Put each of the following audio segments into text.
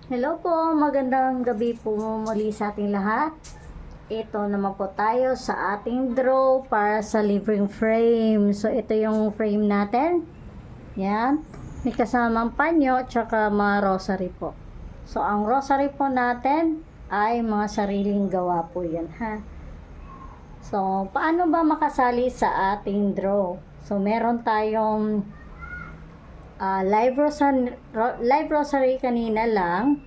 Hello po, magandang gabi po muli sa ating lahat. Ito naman po tayo sa ating draw para sa living frame. So, ito yung frame natin. Yan. May kasamang panyo tsaka mga rosary po. So, ang rosary po natin ay mga sariling gawa po yan, ha. So, paano ba makasali sa ating draw? So, meron tayong live rosary kanina lang.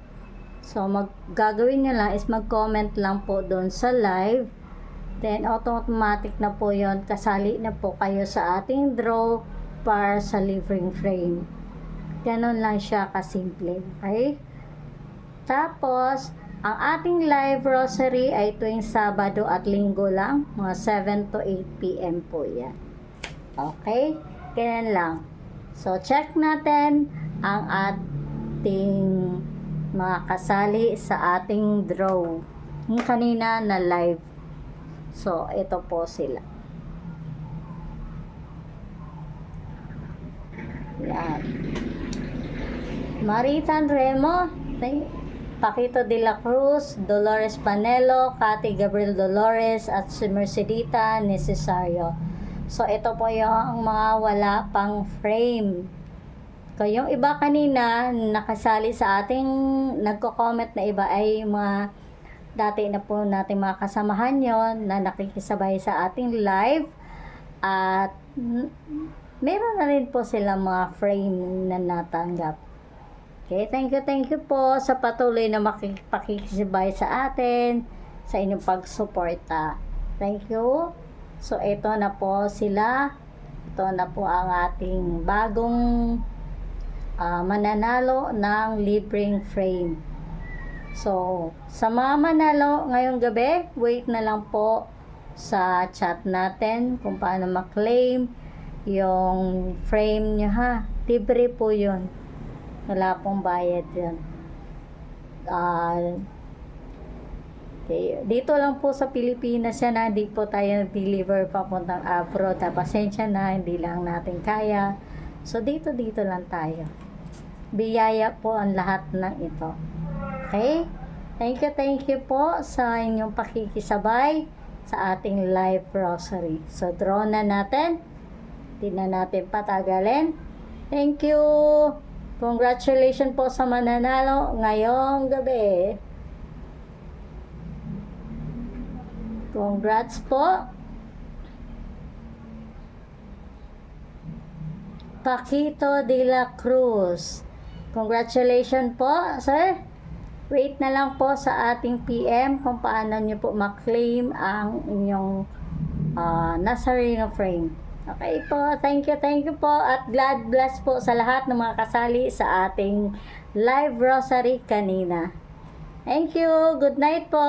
So, gagawin nyo lang is mag-comment lang po doon sa live. Then, automatic na po yon, kasali na po kayo sa ating draw para sa living frame. Ganon lang siya kasimple. Okay? Tapos, ang ating live rosary ay tuwing Sabado at Linggo lang. Mga 7 to 8 p.m. po yan. Okay? Ganyan lang. So, check natin ang ating mga kasali sa ating draw. Yung kanina na live. So, ito po sila. Yan. Maritan Remo, Paquito de la Cruz, Dolores Panelo, Cathy Gabriel Dolores, at si Mercedita Necesario. So, ito po yung mga wala pang frame. So, yung iba kanina, nakasali sa ating nagko-comment na iba ay mga dati na po natin mga kasamahan yon na nakikisabay sa ating live. At meron na rin po sila mga frame na natanggap. Okay, thank you po sa patuloy na makikisabay sa atin, sa inyong pagsuporta. Thank you. So, ito na po sila. Ito na po ang ating bagong mananalo ng libreng frame. So, sa mga manalo ngayong gabi, wait na lang po sa chat natin kung paano ma-claim yung frame nyo, ha. Libre po yun. Wala pong bayad yun. Okay. Dito lang po sa Pilipinas yan, na hindi po tayo deliver papuntang abroad. Pasensya na, hindi lang natin kaya. So, dito lang tayo. Biyaya po ang lahat ng ito. Okay? Thank you po sa inyong pakikisabay sa ating live rosary. So, draw na natin. Hindi na natin patagalin. Thank you. Congratulations po sa mananalo ngayong gabi. Congrats po. Paquito de la Cruz. Congratulations po, sir. Wait na lang po sa ating PM kung paano nyo po ma-claim ang inyong Nazareno frame. Okay po, thank you po, at God bless po sa lahat ng mga kasali sa ating live rosary kanina. Thank you, good night po.